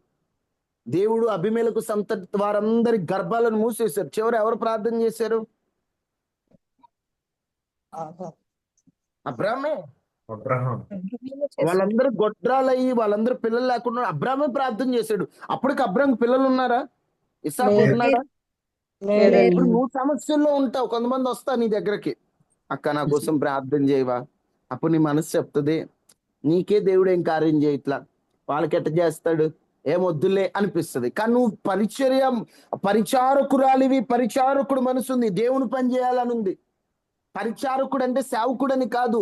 దేవుడు అభిమేలకు సంతతి వారందరి గర్భాలను మూసేశారు. చివరి ఎవరు ప్రార్థన చేశారు? అబ్రామే. అబ్రహాం. వాళ్ళందరూ గొడ్రాలయ్యి వాళ్ళందరూ పిల్లలు లేకుండా అబ్రామే ప్రార్థన చేశాడు. అప్పటికి అబ్రామ్ పిల్లలు ఉన్నారా? ఇస్సాకు లేరు. ఉన్నాడా? లేరు. ఇప్పుడు నువ్వు సమస్యల్లో ఉంటావు. కొంతమంది వస్తా నీ దగ్గరకి, అక్క నా కోసం ప్రార్థన చేయవా? అప్పుడు నీ మనసు చెప్తుంది, నీకే దేవుడు ఏం కార్యం చేయట్లా, వాళ్ళకి ఎట్ట చేస్తాడు, ఏం వద్దులే అనిపిస్తుంది. కానీ నువ్వు పరిచారకురాలివి, పరిచారకుడు మనసుంది, దేవుని పని చేయాలని ఉంది. పరిచారకుడు అంటే సేవకుడని కాదు,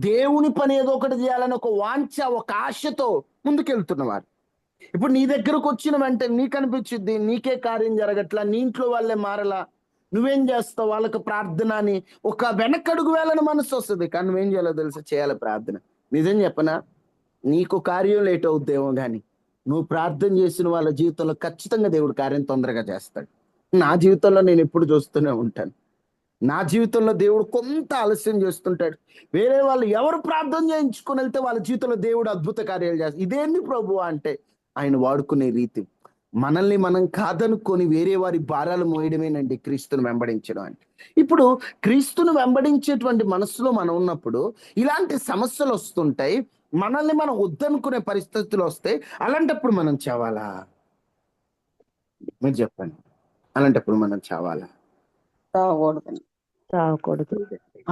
దేవుని పని ఏదో ఒకటి చేయాలని ఒక వాంఛ, ఒక ఆశతో ముందుకెళ్తున్నవారు. ఇప్పుడు నీ దగ్గరకు వచ్చిన వెంటనే నీకు అనిపించింది నీకే కార్యం జరగట్లా, నీ ఇంట్లో వాళ్ళే మారలా, నువ్వేం చేస్తావు? వాళ్ళకి ప్రార్థన అని ఒక వెనకడుగు వేళని మనసు వస్తుంది. కానీ నువ్వేం చేయాలో తెలుసా? చేయాలి ప్రార్థన. నిజం చెప్పనా, నీకు కార్యం లేట్ అవుద్దేమో కానీ నువ్వు ప్రార్థన చేసిన వాళ్ళ జీవితంలో ఖచ్చితంగా దేవుడు కార్యం తొందరగా చేస్తాడు. నా జీవితంలో నేను ఎప్పుడు చూస్తూనే ఉంటాను. నా జీవితంలో దేవుడు కొంత ఆలస్యం చేస్తుంటాడు. వేరే వాళ్ళు ఎవరు ప్రార్థన చేయించుకొని వెళ్తే వాళ్ళ జీవితంలో దేవుడు అద్భుత కార్యాలు చేస్తాడు. ఇదేంటి ప్రభు అంటే ఆయన వాడుకునే రీతి. మనల్ని మనం కాదనుకొని వేరే వారి భారాలు మోయడమేనండి క్రీస్తును వెంబడించడం అంటే. ఇప్పుడు క్రీస్తును వెంబడించేటువంటి మనసులో మనం ఉన్నప్పుడు ఇలాంటి సమస్యలు వస్తుంటాయి. మనల్ని మనం వద్దనుకునే పరిస్థితులు వస్తాయి. అలాంటప్పుడు మనం చావాలా? మీరు చెప్పండి. అలాంటప్పుడు మనం చావాలా? రాకూడదు.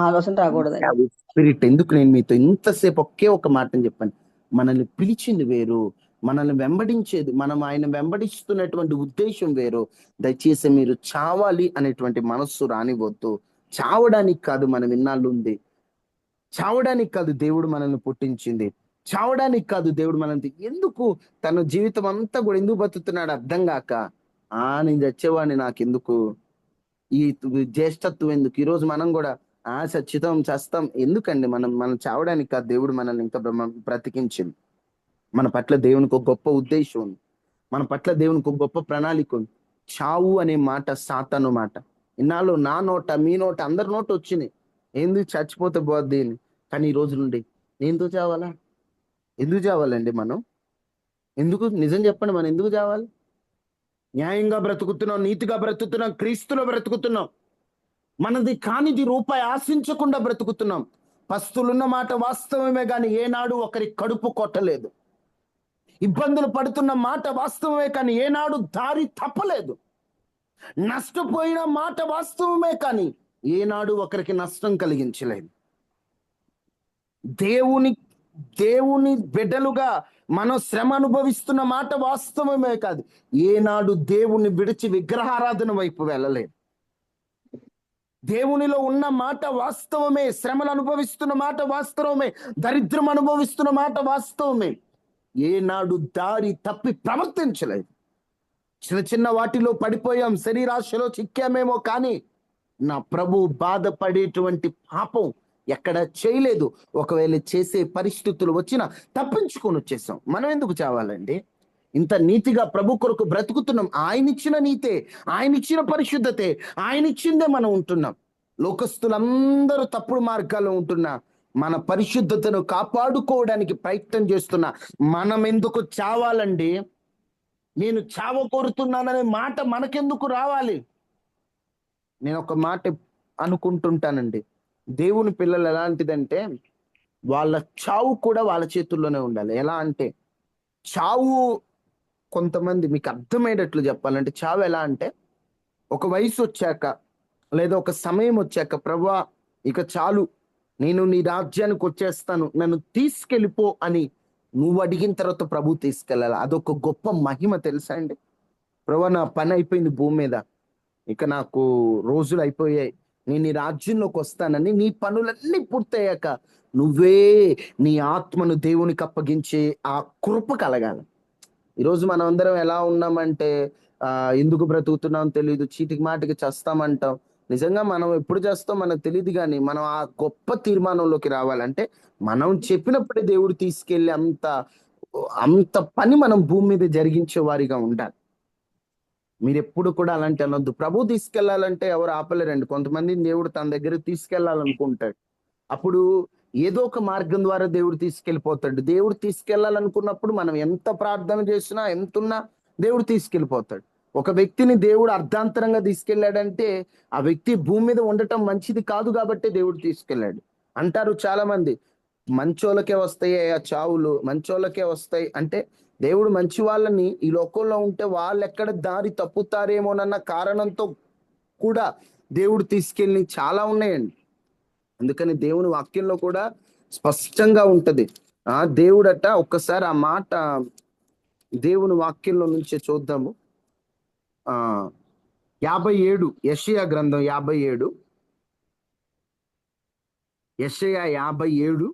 ఆలోచన రాకూడదు. స్పిరిట్ ఎందుకు నేను మీతో ఇంతసేపు ఒకే ఒక మాటని చెప్పాను. మనల్ని పిలిచింది వేరు, మనల్ని వెంబడించేది, మనం ఆయన వెంబడిస్తున్నటువంటి ఉద్దేశం వేరు. దయచేసి మీరు చావాలి అనేటువంటి మనస్సు రానివద్దు. చావడానికి కాదు మనం ఇన్నాళ్ళు ఉంది, చావడానికి కాదు దేవుడు మనల్ని పుట్టించింది, చావడానికి కాదు దేవుడు మనల్ని ఎందుకు తన జీవితం అంతా కూడా ఎందుకు బతుకుతున్నాడు అర్థం కాక, నేను చచ్చేవాడిని నాకెందుకు, ఈ జ్యేష్ఠత్వం ఎందుకు, ఈరోజు మనం కూడా సచ్చితం చేస్తాం ఎందుకండి? మనం చావడానికి కాదు దేవుడు మనల్ని ఇంకా బ్రతికించింది. మన పట్ల దేవునికి ఒక గొప్ప ఉద్దేశం ఉంది, మన పట్ల దేవునికి ఒక గొప్ప ప్రణాళిక ఉంది. చావు అనే మాట సాతాను మాట. ఇన్నాళ్ళు నా నోట మీ నోట అందరి నోట వచ్చినాయి, ఎందుకు చచ్చిపోతే పోద్ది అని. కానీ ఈ రోజు నుండి నేను చావాలా? ఎందుకు చావాలండి మనం? ఎందుకు? నిజం చెప్పండి, మనం ఎందుకు చావాలి? న్యాయంగా బ్రతుకుతున్నాం, నీతిగా బ్రతుకుతున్నాం, క్రీస్తులో బ్రతుకుతున్నాం, మనది కానిది రూపాయి ఆశించకుండా బ్రతుకుతున్నాం. పస్తులున్న మాట వాస్తవమే కానీ ఏనాడు ఒకరి కడుపు కొట్టలేదు. ఇబ్బందులు పడుతున్న మాట వాస్తవమే కానీ ఏనాడు దారి తప్పలేదు. నష్టపోయిన మాట వాస్తవమే కానీ ఏనాడు ఒకరికి నష్టం కలిగించలేదు. దేవుని బిడ్డలుగా మనం శ్రమ అనుభవిస్తున్న మాట వాస్తవమే కాదు ఏనాడు దేవుని విడిచి విగ్రహారాధన వైపు వెళ్ళలేదు. దేవునిలో ఉన్న మాట వాస్తవమే, శ్రమలు అనుభవిస్తున్న మాట వాస్తవమే, దరిద్రం అనుభవిస్తున్న మాట వాస్తవమే. ఏనాడు దారి తప్పి ప్రవర్తించలేదు. చిన్న చిన్న వాటిలో పడిపోయాం, శరీరాశలో చిక్కామేమో కానీ నా ప్రభు బాధపడేటువంటి పాపం ఎక్కడ చేయలేదు. ఒకవేళ చేసే పరిస్థితులు వచ్చినా తప్పించుకొని వచ్చేసాం. మనం ఎందుకు చావాలండి? ఇంత నీతిగా ప్రభు కొరకు బ్రతుకుతున్నాం. ఆయన ఇచ్చిన నీతే, ఆయన ఇచ్చిన పరిశుద్ధతే, ఆయన ఇచ్చిందే మనం ఉంటున్నాం. లోకస్తులందరూ తప్పుడు మార్గాల్లో ఉంటున్నా మన పరిశుద్ధతను కాపాడుకోవడానికి ప్రయత్నం చేస్తున్నా మనం ఎందుకు చావాలండి? నేను చావ కోరుతున్నాననే మాట మనకెందుకు రావాలి? నేను ఒక మాట అనుకుంటుంటానండి, దేవుని పిల్లలు ఎలాంటిదంటే వాళ్ళ చావు కూడా వాళ్ళ చేతుల్లోనే ఉండాలి. ఎలా అంటే చావు, కొంతమంది మీకు అర్థమయ్యేటట్లు చెప్పాలంటే చావు ఎలా అంటే ఒక వయసు వచ్చాక లేదా ఒక సమయం వచ్చాక, ప్రభువా ఇక చాలు, నేను నీ రాజ్యానికి వచ్చేస్తాను, నన్ను తీసుకెళ్ళిపో అని నువ్వు అడిగిన తర్వాత ప్రభు తీసుకెళ్ళాలి. అదొక గొప్ప మహిమ, తెలుసా అండి? ప్రభువా నా పని అయిపోయింది భూమి మీద, ఇక నాకు రోజులు అయిపోయాయి, నేను నీ రాజ్యంలోకి వస్తానని నీ పనులన్నీ పూర్తయ్యాక నువ్వే నీ ఆత్మను దేవునికి అప్పగించే ఆ కృప కలగాలి. ఈరోజు మనం అందరం ఎలా ఉన్నామంటే ఎందుకు బ్రతుకుతున్నాం తెలియదు, చీటికి మాటికి చేస్తామంటాం. నిజంగా మనం ఎప్పుడు చేస్తాం మనకు తెలియదు, కానీ మనం ఆ గొప్ప తీర్మానంలోకి రావాలంటే మనం చెప్పినప్పుడే దేవుడు తీసుకెళ్ళి అంత అంత పని మనం భూమి మీద జరిగించే వారిగా ఉండాలి. మీరు ఎప్పుడు కూడా అలాంటి అనొద్దు. ప్రభు తీసుకెళ్లాలంటే ఎవరు ఆపలేరండి. కొంతమందిని దేవుడు తన దగ్గర తీసుకెళ్లాలనుకుంటాడు. అప్పుడు ఏదో ఒక మార్గం ద్వారా దేవుడు తీసుకెళ్ళిపోతాడు. దేవుడు తీసుకెళ్లాలనుకున్నప్పుడు మనం ఎంత ప్రార్థన చేసినా ఎంతున్నా దేవుడు తీసుకెళ్ళిపోతాడు. ఒక వ్యక్తిని దేవుడు అర్ధాంతరంగా తీసుకెళ్ళాడంటే ఆ వ్యక్తి భూమి మీద ఉండటం మంచిది కాదు కాబట్టి దేవుడు తీసుకెళ్ళాడు అంటారు చాలా మంది. మంచోళ్ళకే వస్తాయి ఆ చావులు, మంచోళ్ళకే వస్తాయి అంటే దేవుడు మంచి వాళ్ళని ఈ లోకంలో ఉంటే వాళ్ళు ఎక్కడ దారి తప్పుతారేమోనన్న కారణంతో కూడా దేవుడు తీసుకెళ్ళి చాలా ఉన్నాయండి. అందుకని దేవుని వాక్యంలో కూడా స్పష్టంగా ఉంటది. దేవుడట, ఒక్కసారి ఆ మాట దేవుని వాక్యంలో నుంచే చూద్దాము. 57 యెషయా గ్రంథం 57, యెషయా 57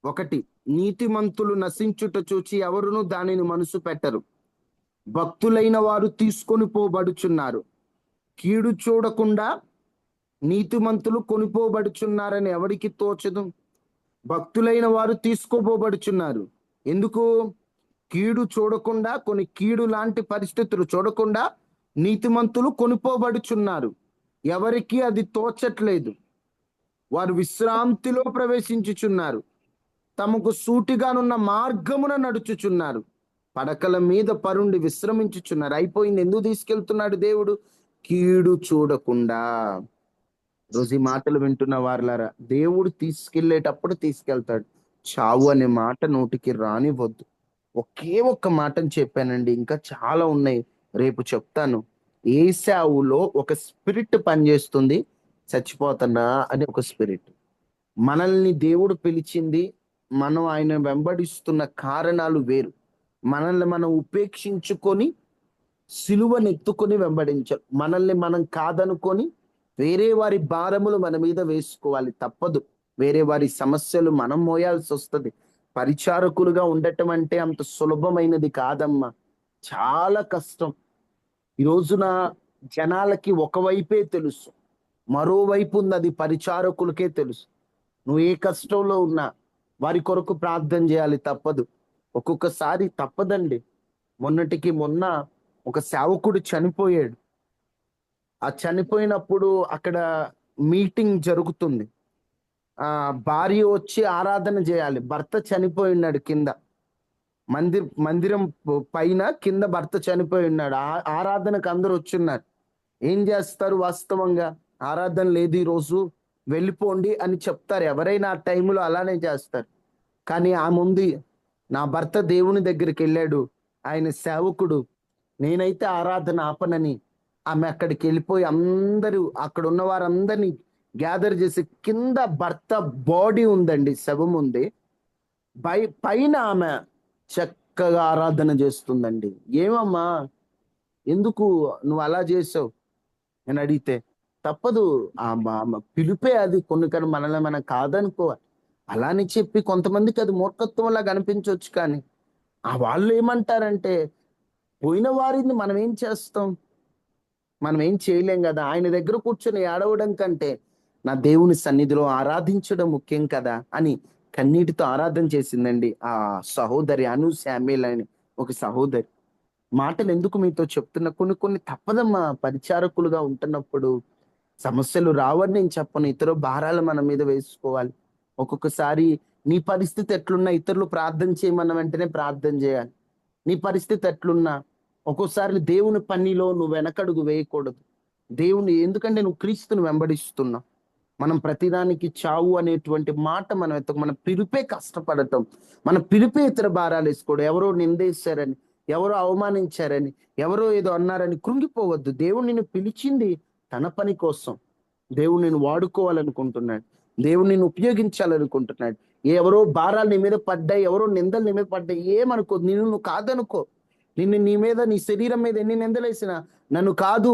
1. నీతిమంతులు నశించుట చూచి ఎవరును దానిని మనసు పెట్టరు, భక్తులైన వారు తీసుకొని పోబడుచున్నారు. కీడు చూడకుండా నీతిమంతులు కొనిపోబడుచున్నారని ఎవరికి తోచదు. భక్తులైన వారు తీసుకోబోబడుచున్నారు. ఎందుకు? కీడు చూడకుండా, కొన్ని కీడు లాంటి పరిస్థితులు చూడకుండా నీతిమంతులు కొనిపోబడుచున్నారు. ఎవరికి అది తోచట్లేదు. వారు విశ్రాంతిలో ప్రవేశించుచున్నారు, తమకు సూటిగానున్న మార్గమున నడుచుచున్నారు, పడకల మీద పరుండి విశ్రమించుచున్నారు. అయిపోయింది. ఎందుకు తీసుకెళ్తున్నాడు దేవుడు? కీడు చూడకుండా. రోజు ఈ మాటలు వింటున్న వారులారా, దేవుడు తీసుకెళ్లేటప్పుడు తీసుకెళ్తాడు. చావు అనే మాట నోటికి రానివ్వద్దు. ఒకే ఒక్క మాటని చెప్పానండి, ఇంకా చాలా ఉన్నాయి, రేపు చెప్తాను. ఏశావులో ఒక స్పిరిట్ పనిచేస్తుంది, చచ్చిపోతున్నా అని ఒక స్పిరిట్. మనల్ని దేవుడు పిలిచింది, మనం ఆయన వెంబడిస్తున్న కారణాలు వేరు. మనల్ని మనం ఉపేక్షించుకొని సిలువను ఎత్తుకొని వెంబడించాలి. మనల్ని మనం కాదనుకొని వేరే వారి భారములు మన మీద వేసుకోవాలి, తప్పదు. వేరే వారి సమస్యలు మనం మోయాల్సి వస్తుంది. పరిచారకులుగా ఉండటం అంటే అంత సులభమైనది కాదమ్మా, చాలా కష్టం. ఈ రోజున జనాలకి ఒకవైపే తెలుసు, మరోవైపు ఉంది, అది పరిచారకులకే తెలుసు. నువ్వు ఏ కష్టంలో ఉన్నా వారి కొరకు ప్రార్థన చేయాలి, తప్పదు. ఒక్కొక్కసారి తప్పదండి. మొన్నటికి మొన్న ఒక సేవకుడు చనిపోయాడు. ఆ చనిపోయినప్పుడు అక్కడ మీటింగ్ జరుగుతుంది. భార్య వచ్చి ఆరాధన చేయాలి, భర్త చనిపోయి ఉన్నాడు కింద. మందిరం పైన కింద భర్త చనిపోయి ఉన్నాడు. ఆరాధనకు అందరూ వచ్చున్నారు. ఏం చేస్తారు? వాస్తవంగా ఆరాధన లేదు ఈరోజు, వెళ్ళిపోండి అని చెప్తారు. ఎవరైనా ఆ టైంలో అలానే చేస్తారు. కానీ ఆమె ఉంది, నా భర్త దేవుని దగ్గరికి వెళ్ళాడు, ఆయన సేవకుడు, నేనైతే ఆరాధన ఆపనని ఆమె అక్కడికి వెళ్ళిపోయి అందరూ అక్కడ ఉన్న వారందరినీ గ్యాదర్ చేసి, కింద భర్త బాడీ ఉందండి, శవం ఉంది, పైన ఆమె చక్కగా ఆరాధన చేస్తుందండి. ఏమమ్మా, ఎందుకు నువ్వు అలా చేసావు అని అడిగితే, తప్పదు, ఆ పిలిపే అది. కొన్ని కానీ మనల్ని మనం కాదనుకోవాలి. అలానే చెప్పి కొంతమందికి అది మూర్ఖత్వంలా కనిపించవచ్చు, కానీ వాళ్ళు ఏమంటారంటే, పోయిన వారిని మనం ఏం చేస్తాం? మనం ఏం చేయలేం కదా. ఆయన దగ్గర కూర్చొని ఏడవడం కంటే నా దేవుని సన్నిధిలో ఆరాధించడం ముఖ్యం కదా అని కన్నీటితో ఆరాధన చేసిందండి ఆ సహోదరి అను శామ్యుల్ అని ఒక సహోదరి. మాటలు ఎందుకు మీతో చెప్తున్నా, కొన్ని కొన్ని తప్పదమ్మా. పరిచారకులుగా ఉంటున్నప్పుడు సమస్యలు రావని నేను చెప్పను, ఇతర భారాలు మన మీద వేసుకోవాలి. ఒక్కొక్కసారి నీ పరిస్థితి ఎట్లున్నా ఇతరులు ప్రార్థన చేయమన్న వెంటనే ప్రార్థన చేయాలి. నీ పరిస్థితి ఎట్లున్నా ఒక్కోసారి దేవుని పనిలో నువ్వు వెనకడుగు వేయకూడదు. దేవుని, ఎందుకంటే నువ్వు క్రీస్తుని వెంబడిస్తున్నావు. మనం ప్రతిదానికి చావు అనేటువంటి మాట మనం మన పిలుపే కష్టపడటం, మన పిలుపే ఇతర భారాలు వేసుకోవడం. ఎవరో నిందేశారని, ఎవరో అవమానించారని, ఎవరో ఏదో అన్నారని కృంగిపోవద్దు. దేవుడు నిన్ను పిలిచింది తన పని కోసం. దేవుడు నిన్ను వాడుకోవాలనుకుంటున్నాడు, దేవుడు నిన్ను ఉపయోగించాలనుకుంటున్నాడు. ఎవరో భారాలు నీ మీద పడ్డాయి, ఎవరో నిందలు నీ మీద పడ్డాయి, ఏమనుకో. నిన్ను నువ్వు కాదనుకో. నీ మీద, నీ శరీరం మీద ఎన్ని నిందలు వేసినా నన్ను కాదు,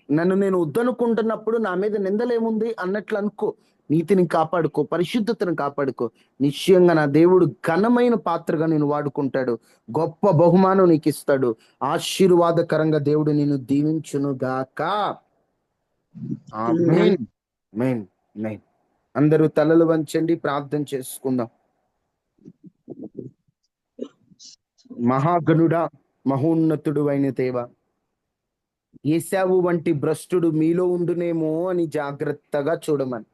నన్ను నేను వద్దనుకుంటున్నప్పుడు నా మీద నిందలేముంది అన్నట్లు అనుకో. నీతిని కాపాడుకో, పరిశుద్ధతను కాపాడుకో. నిశ్చయంగా నా దేవుడు ఘనమైన పాత్రగా నేను వాడుకుంటాడు, గొప్ప బహుమానం నీకు ఇస్తాడు. ఆశీర్వాదకరంగా దేవుడు నిన్ను దీవించును గాక. ఆమేన్. ఆమేన్. ఆమేన్. అందరూ తలలు వంచండి, ప్రార్థన చేసుకుందాం. మహాగణుడా, మహోన్నతుడు అయిన దేవ, ఏశావు వంటి భ్రష్టుడు మీలో ఉండునేమో అని జాగ్రత్తగా చూడమని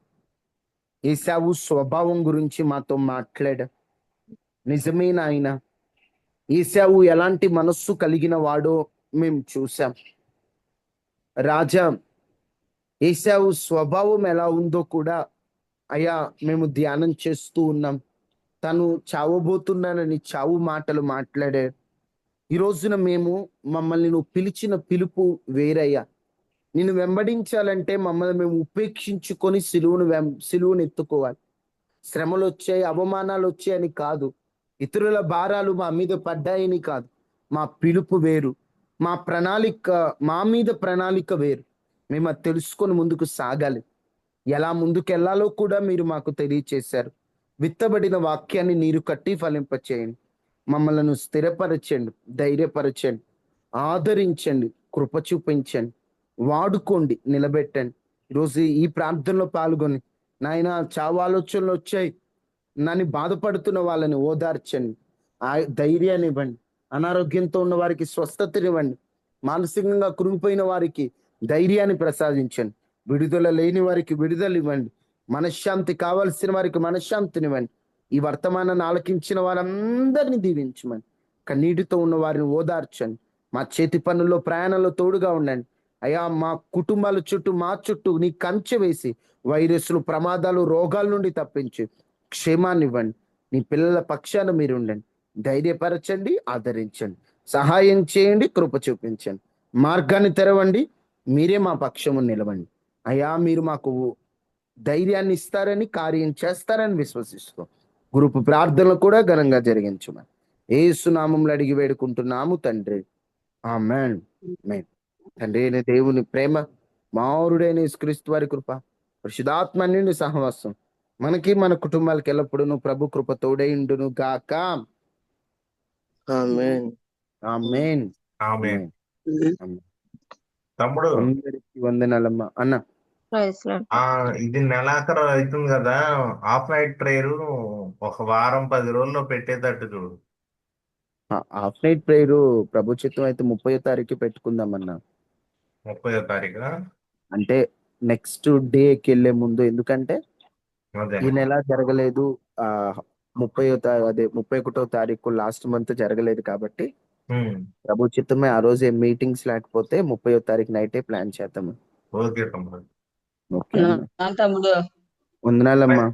ఏశావు స్వభావం గురించి మాతో మాట్లాడ. నిజమే నాయన, ఏశావు ఎలాంటి మనస్సు కలిగిన వాడో మేము చూసాం. రాజా, ఏశావు స్వభావం ఎలా ఉందో కూడా అయ్యా మేము ధ్యానం చేస్తూ ఉన్నాం. తను చావబోతున్నానని చావు మాటలు మాట్లాడాడు. ఈ రోజున మమ్మల్ని నువ్వు పిలిచిన పిలుపు వేరయ్యా. నిన్ను వెంబడించాలంటే మమ్మల్ని మేము ఉపేక్షించుకొని సిలువును ఎత్తుకోవాలి. శ్రమలు వచ్చాయి, అవమానాలు వచ్చాయని కాదు, ఇతరుల భారాలు మా మీద పడ్డాయని కాదు. మా పిలుపు వేరు, మా మీద ప్రణాళిక వేరు. మేము అది తెలుసుకొని ముందుకు సాగాలి. ఎలా ముందుకెళ్లాలో కూడా మీరు మాకు తెలియచేశారు. విత్తబడిన వాక్యాన్ని నీరు కట్టి ఫలింపచేయండి. మమ్మల్ని స్థిరపరచండి, ధైర్యపరచండి, ఆదరించండి, కృప చూపించండి, వాడుకోండి, నిలబెట్టండి. ఈరోజు ఈ ప్రార్థనలో పాల్గొని నాయన చావు ఆలోచనలు వచ్చాయి నన్ను బాధపడుతున్న వాళ్ళని ఓదార్చండి, ధైర్యాన్ని ఇవ్వండి. అనారోగ్యంతో ఉన్న వారికి స్వస్థతనివ్వండి, మానసికంగా కృంగిపోయిన వారికి ధైర్యాన్ని ప్రసాదించండి, విడుదల లేని వారికి విడుదల ఇవ్వండి, మనశ్శాంతి కావాల్సిన వారికి మనశ్శాంతినివ్వండి. ఈ వర్తమానాన్ని ఆలకించిన వారందరినీ దీవించమని, కన్నీటితో ఉన్న వారిని ఓదార్చండి. మా చేతి పనుల్లో ప్రయాణంలో తోడుగా ఉండండి అయ్యా. మా కుటుంబాల చుట్టూ, మా చుట్టూ నీ కంచె వేసి వైరస్లు, ప్రమాదాలు, రోగాల నుండి తప్పించి క్షేమాన్ని ఇవ్వండి. నీ పిల్లల పక్షాన మీరు ఉండండి, ధైర్యపరచండి, ఆదరించండి, సహాయం చేయండి, కృప చూపించండి, మార్గాన్ని తెరవండి. మీరే మా పక్షము నిలవండి అయ్యా. మీరు మాకు ధైర్యాన్ని ఇస్తారని, కార్యం చేస్తారని విశ్వసిస్తూ గ్రూపు ప్రార్థనలు కూడా ఘనంగా జరిగించమని యేసు నామములో అడిగి వేడుకుంటున్నాము తండ్రి. ఆమేన్. ఆమేన్. తండ్రి అయిన దేవుని ప్రేమ, మారుడైన యేసుక్రీస్తు వారి కృప, పరిశుద్ధాత్మ నిండి సహవాసం మనకి మన కుటుంబాలకి ఎల్లప్పుడూ ప్రభు కృప తోడైండును గాక. ఆమేన్. ఆమేన్. ఆమేన్. ఆమేన్. తమ్ముడు, అందరికి వందనాలమ్మా. అన్న, ఇది నెలాఖరు అవుతుంది కదా, హాఫ్ నైట్ ప్రేయర్ ఒక వారం 10 రోజుల్లో పెట్టేటట్టు చూడు. హాఫ్ నైట్ ప్రేయర్ ప్రభు చిత్తం అయితే 30వ తారీఖు పెట్టుకుందామన్నా. 30వ తారీఖు అంటే నెక్స్ట్ డేకి వెళ్ళే ముందు, ఎందుకంటే అదే ఈ నెల జరగలేదు, 31వ తారీఖు లాస్ట్ మంత్ జరగలేదు కాబట్టి ప్రభు చిత్తమే ఆ రోజు ఏం మీటింగ్స్ లేకపోతే 30వ తారీఖు నైటే ప్లాన్ చేద్దాము. ఓకే తమ్ముడు. ఓకే అమ్మా. తమ్ముడు వందనాలమ్మా.